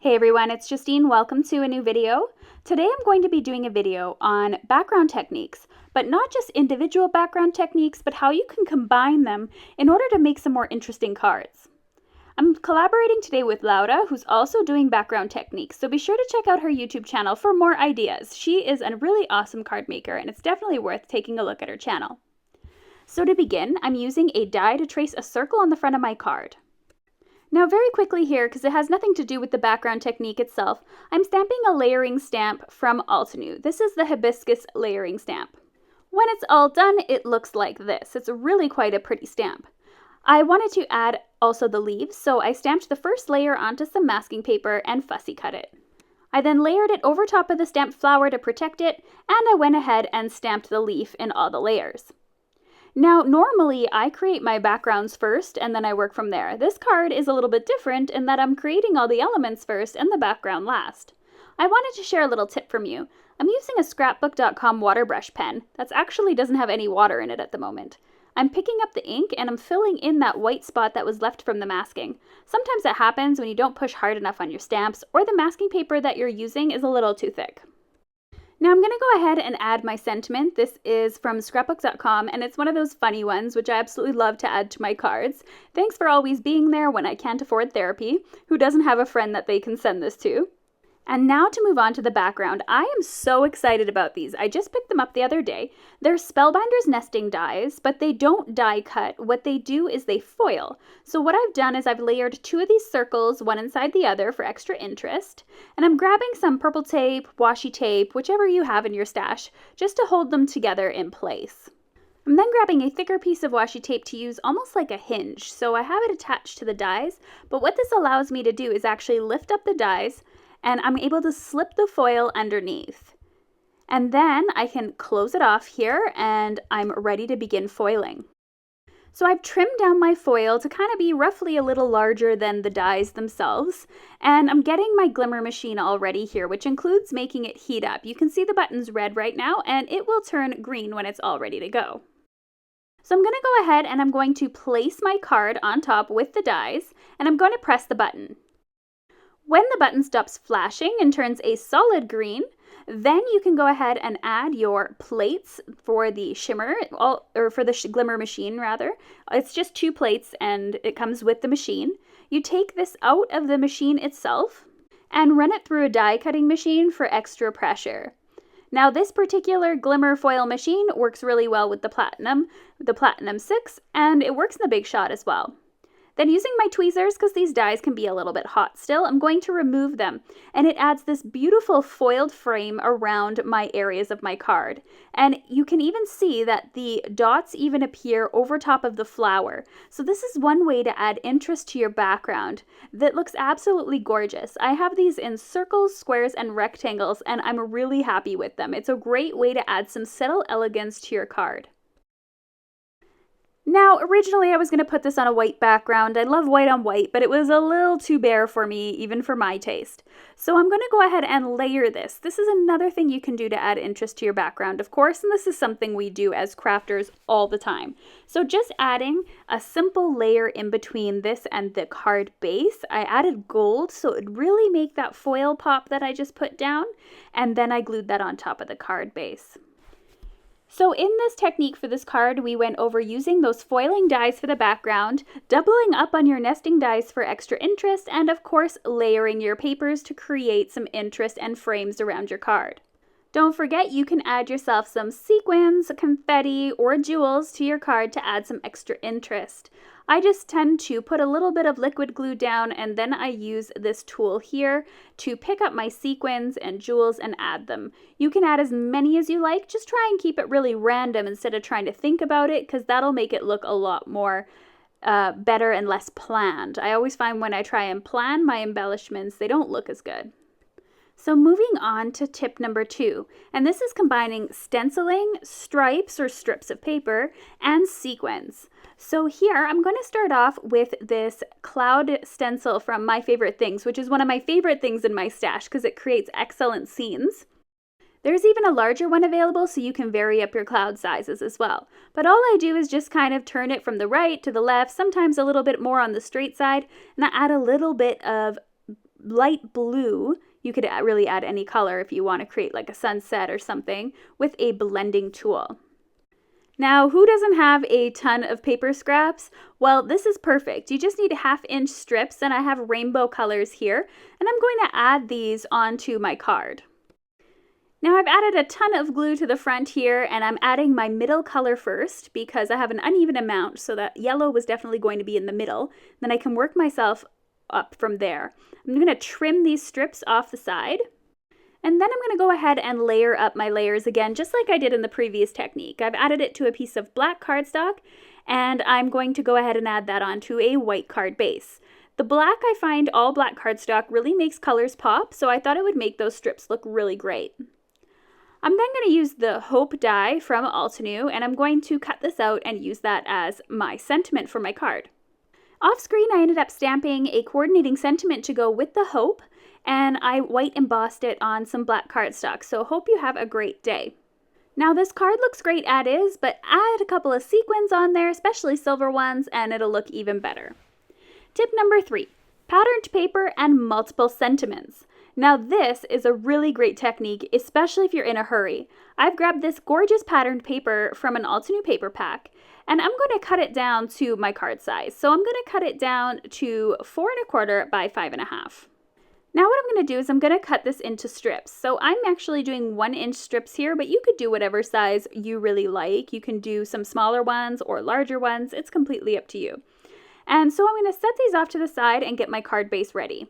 Hey everyone, it's Justine. Welcome to a new video. Today I'm going to be doing a video on background techniques, but not just individual background techniques, but how you can combine them in order to make some more interesting cards. I'm collaborating today with Laura, who's also doing background techniques, so be sure to check out her YouTube channel for more ideas. She is a really awesome card maker, and it's definitely worth taking a look at her channel. So to begin, I'm using a die to trace a circle on the front of my card. Now very quickly here, because it has nothing to do with the background technique itself, I'm stamping a layering stamp from Altenew. This is the Hibiscus layering stamp. When it's all done, it looks like this. It's really quite a pretty stamp. I wanted to add also the leaves, so I stamped the first layer onto some masking paper and fussy cut it. I then layered it over top of the stamped flower to protect it, and I went ahead and stamped the leaf in all the layers. Now, normally I create my backgrounds first and then I work from there. This card is a little bit different in that I'm creating all the elements first and the background last. I wanted to share a little tip from you. I'm using a scrapbook.com water brush pen that actually doesn't have any water in it at the moment. I'm picking up the ink and I'm filling in that white spot that was left from the masking. Sometimes that happens when you don't push hard enough on your stamps or the masking paper that you're using is a little too thick. Now I'm going to go ahead and add my sentiment. This is from scrapbook.com and it's one of those funny ones which I absolutely love to add to my cards. Thanks for always being there when I can't afford therapy. Who doesn't have a friend that they can send this to? And now to move on to the background. I am so excited about these. I just picked them up the other day. They're Spellbinders nesting dies, but they don't die cut. What they do is they foil. So what I've done is I've layered two of these circles, one inside the other for extra interest. And I'm grabbing some purple tape, washi tape, whichever you have in your stash, just to hold them together in place. I'm then grabbing a thicker piece of washi tape to use almost like a hinge. So I have it attached to the dies, but what this allows me to do is actually lift up the dies and I'm able to slip the foil underneath. And then I can close it off here and I'm ready to begin foiling. So I've trimmed down my foil to kind of be roughly a little larger than the dies themselves. And I'm getting my Glimmer machine all ready here, which includes making it heat up. You can see the button's red right now and it will turn green when it's all ready to go. So I'm going to go ahead and I'm going to place my card on top with the dies and I'm going to press the button. When the button stops flashing and turns a solid green, then you can go ahead and add your plates for the shimmer, or for the Glimmer machine rather. It's just 2 plates and it comes with the machine. You take this out of the machine itself and run it through a die cutting machine for extra pressure. Now this particular Glimmer foil machine works really well with the Platinum 6, and it works in the Big Shot as well. Then using my tweezers, because these dies can be a little bit hot still, I'm going to remove them. And it adds this beautiful foiled frame around my areas of my card. And you can even see that the dots even appear over top of the flower. So this is one way to add interest to your background that looks absolutely gorgeous. I have these in circles, squares, and rectangles, and I'm really happy with them. It's a great way to add some subtle elegance to your card. Now, originally I was going to put this on a white background. I love white on white, but it was a little too bare for me, even for my taste. So I'm going to go ahead and layer this. This is another thing you can do to add interest to your background, of course, and this is something we do as crafters all the time. So just adding a simple layer in between this and the card base. I added gold, so it would really make that foil pop that I just put down, and then I glued that on top of the card base. So in this technique for this card, we went over using those foiling dies for the background, doubling up on your nesting dies for extra interest, and of course layering your papers to create some interest and frames around your card. Don't forget you can add yourself some sequins, confetti, or jewels to your card to add some extra interest. I just tend to put a little bit of liquid glue down and then I use this tool here to pick up my sequins and jewels and add them. You can add as many as you like, just try and keep it really random instead of trying to think about it, because that'll make it look a lot more better and less planned. I always find when I try and plan my embellishments, they don't look as good. So moving on to tip number 2, and this is combining stenciling, stripes or strips of paper, and sequins. So here I'm going to start off with this cloud stencil from My Favorite Things, which is one of my favorite things in my stash because it creates excellent scenes. There's even a larger one available, so you can vary up your cloud sizes as well. But all I do is just kind of turn it from the right to the left, sometimes a little bit more on the straight side, and I add a little bit of light blue, you could really add any color if you want to create like a sunset or something with a blending tool. Now, who doesn't have a ton of paper scraps? Well, this is perfect. You just need 1/2-inch strips, and I have rainbow colors here, and I'm going to add these onto my card. Now I've added a ton of glue to the front here, and I'm adding my middle color first because I have an uneven amount, so that yellow was definitely going to be in the middle. Then I can work myself up from there. I'm going to trim these strips off the side. And then I'm going to go ahead and layer up my layers again, just like I did in the previous technique. I've added it to a piece of black cardstock, and I'm going to go ahead and add that onto a white card base. The black, I find all black cardstock really makes colors pop, so I thought it would make those strips look really great. I'm then going to use the Hope die from Altenew, and I'm going to cut this out and use that as my sentiment for my card. Off screen, I ended up stamping a coordinating sentiment to go with the Hope, and I white embossed it on some black cardstock, so hope you have a great day. Now this card looks great as is, but add a couple of sequins on there, especially silver ones, and it'll look even better. Tip number 3, patterned paper and multiple sentiments. Now this is a really great technique, especially if you're in a hurry. I've grabbed this gorgeous patterned paper from an Altenew paper pack, and I'm going to cut it down to my card size. So I'm going to cut it down to 4 1/4 by 5 1/2. Now what I'm going to do is I'm going to cut this into strips. So I'm actually doing 1-inch strips here, but you could do whatever size you really like. You can do some smaller ones or larger ones. It's completely up to you. And so I'm going to set these off to the side and get my card base ready.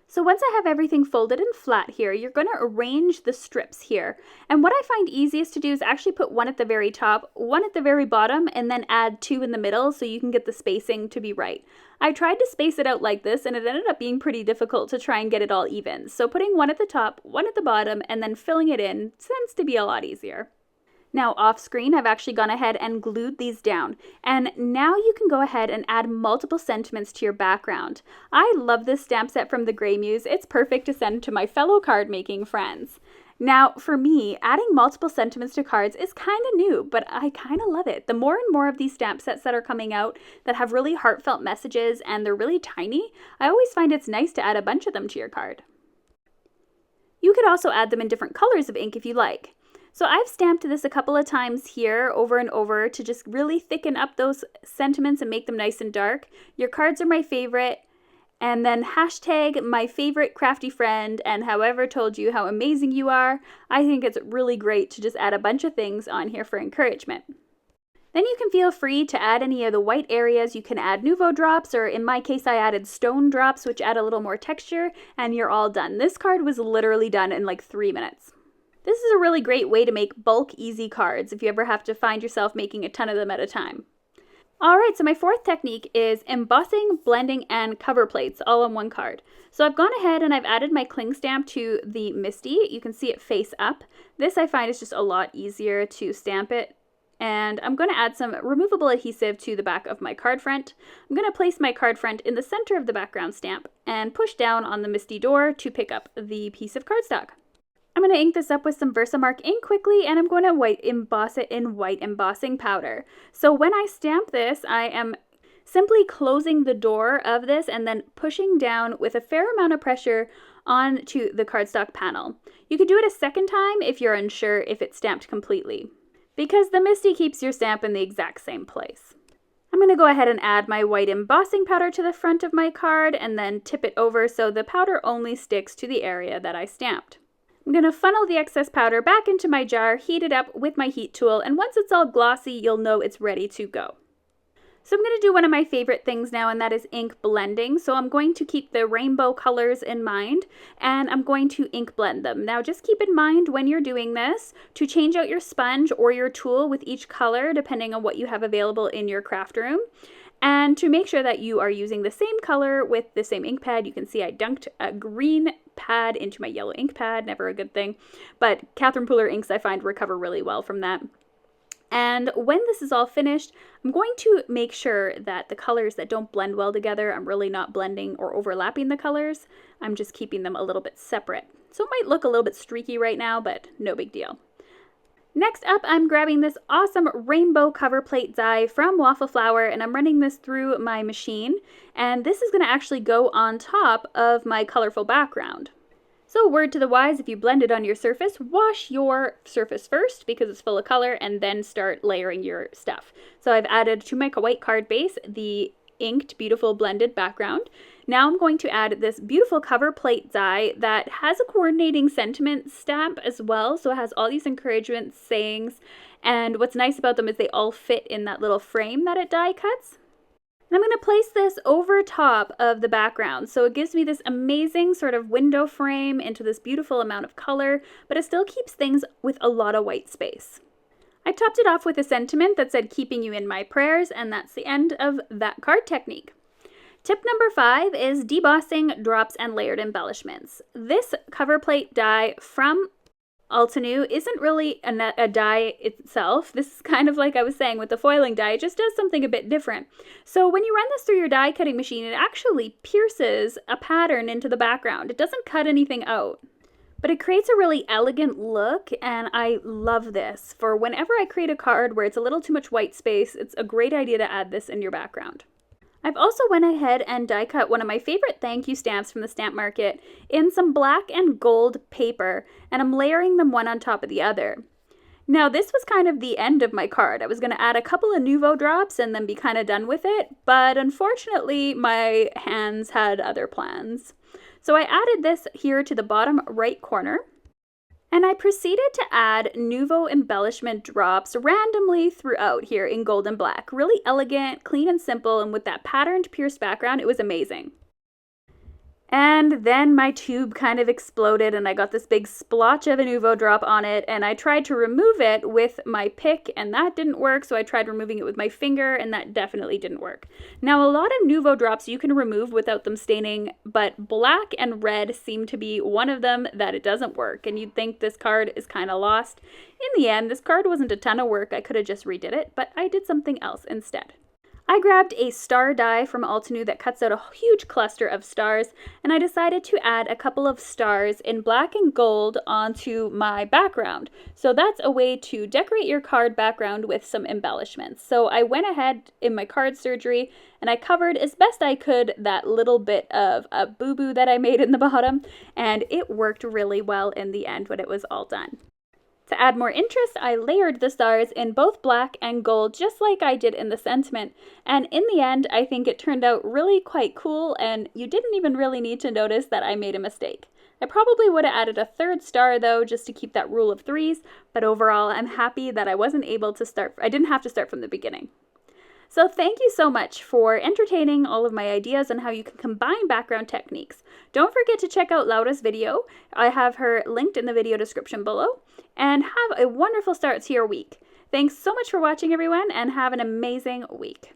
So once I have everything folded and flat here, you're going to arrange the strips here. And what I find easiest to do is actually put one at the very top, one at the very bottom, and then add 2 in the middle so you can get the spacing to be right. I tried to space it out like this, and it ended up being pretty difficult to try and get it all even. So putting one at the top, one at the bottom, and then filling it in tends to be a lot easier. Now off screen, I've actually gone ahead and glued these down, and now you can go ahead and add multiple sentiments to your background. I love this stamp set from the Grey Muse. It's perfect to send to my fellow card making friends. Now for me, adding multiple sentiments to cards is kind of new, but I kind of love it. The more and more of these stamp sets that are coming out that have really heartfelt messages and they're really tiny, I always find it's nice to add a bunch of them to your card. You could also add them in different colors of ink if you like. So I've stamped this a couple of times here over and over to just really thicken up those sentiments and make them nice and dark. Your cards are my favorite. And then hashtag my favorite crafty friend, and however told you how amazing you are. I think it's really great to just add a bunch of things on here for encouragement. Then you can feel free to add any of the white areas. You can add Nouveau drops, or in my case I added stone drops, which add a little more texture, and you're all done. This card was literally done in like 3 minutes. This is a really great way to make bulk easy cards if you ever have to find yourself making a ton of them at a time. Alright, so my 4th technique is embossing, blending, and cover plates all on one card. So I've gone ahead and I've added my cling stamp to the Misty. You can see it face up. This I find is just a lot easier to stamp it. And I'm going to add some removable adhesive to the back of my card front. I'm going to place my card front in the center of the background stamp and push down on the Misty door to pick up the piece of cardstock. I'm going to ink this up with some Versamark ink quickly, and I'm going to white emboss it in white embossing powder. So when I stamp this, I am simply closing the door of this and then pushing down with a fair amount of pressure onto the cardstock panel. You could do it a second time if you're unsure if it's stamped completely, because the Misty keeps your stamp in the exact same place. I'm going to go ahead and add my white embossing powder to the front of my card and then tip it over so the powder only sticks to the area that I stamped. I'm going to funnel the excess powder back into my jar, heat it up with my heat tool, and once it's all glossy, you'll know it's ready to go. So I'm going to do one of my favorite things now, and that is ink blending. So I'm going to keep the rainbow colors in mind, and I'm going to ink blend them. Now just keep in mind when you're doing this to change out your sponge or your tool with each color, depending on what you have available in your craft room. And to make sure that you are using the same color with the same ink pad. You can see I dunked a green pad into my yellow ink pad, never a good thing. But Catherine Pooler inks I find recover really well from that. And when this is all finished, I'm going to make sure that the colors that don't blend well together, I'm really not blending or overlapping the colors. I'm just keeping them a little bit separate. So it might look a little bit streaky right now, but no big deal. Next up, I'm grabbing this awesome rainbow cover plate die from Waffle Flower, and I'm running this through my machine, and this is going to actually go on top of my colorful background. So word to the wise, if you blend it on your surface, wash your surface first because it's full of color, and then start layering your stuff. So I've added to my white card base the inked beautiful blended background. Now I'm going to add this beautiful cover plate die that has a coordinating sentiment stamp as well, so it has all these encouragement sayings, and what's nice about them is they all fit in that little frame that it die cuts. And I'm going to place this over top of the background, so it gives me this amazing sort of window frame into this beautiful amount of color, but it still keeps things with a lot of white space. I topped it off with a sentiment that said, "Keeping you in my prayers," and that's the end of that card technique. Tip number 5 is debossing drops and layered embellishments. This cover plate die from Altenew isn't really a die itself. This is kind of like I was saying with the foiling die, it just does something a bit different. So when you run this through your die cutting machine, it actually pierces a pattern into the background. It doesn't cut anything out, but it creates a really elegant look, and I love this. For whenever I create a card where it's a little too much white space, it's a great idea to add this in your background. I've also went ahead and die cut one of my favorite thank you stamps from the stamp market in some black and gold paper, and I'm layering them one on top of the other. Now this was kind of the end of my card. I was going to add a couple of Nouveau drops and then be kind of done with it, but unfortunately my hands had other plans. So I added this here to the bottom right corner, and I proceeded to add Nouveau embellishment drops randomly throughout here in gold and black. Really elegant, clean and simple, and with that patterned pierced background, it was amazing. And then my tube kind of exploded and I got this big splotch of a Nouveau drop on it, and I tried to remove it with my pick and that didn't work, so I tried removing it with my finger and that definitely didn't work. Now a lot of Nouveau drops you can remove without them staining, but black and red seem to be one of them that it doesn't work, and you'd think this card is kind of lost. In the end, this card wasn't a ton of work. I could have just redid it, but I did something else instead. I grabbed a star die from Altenew that cuts out a huge cluster of stars, and I decided to add a couple of stars in black and gold onto my background. So that's a way to decorate your card background with some embellishments. So I went ahead in my card surgery and I covered as best I could that little bit of a boo-boo that I made in the bottom, and it worked really well in the end when it was all done. To add more interest, I layered the stars in both black and gold, just like I did in the sentiment. And in the end, I think it turned out really quite cool, and you didn't even really need to notice that I made a mistake. I probably would have added a third star though, just to keep that rule of threes, but overall, I'm happy that I didn't have to start from the beginning. So thank you so much for entertaining all of my ideas on how you can combine background techniques. Don't forget to check out Laura's video. I have her linked in the video description below. And have a wonderful start to your week. Thanks so much for watching, everyone, and have an amazing week.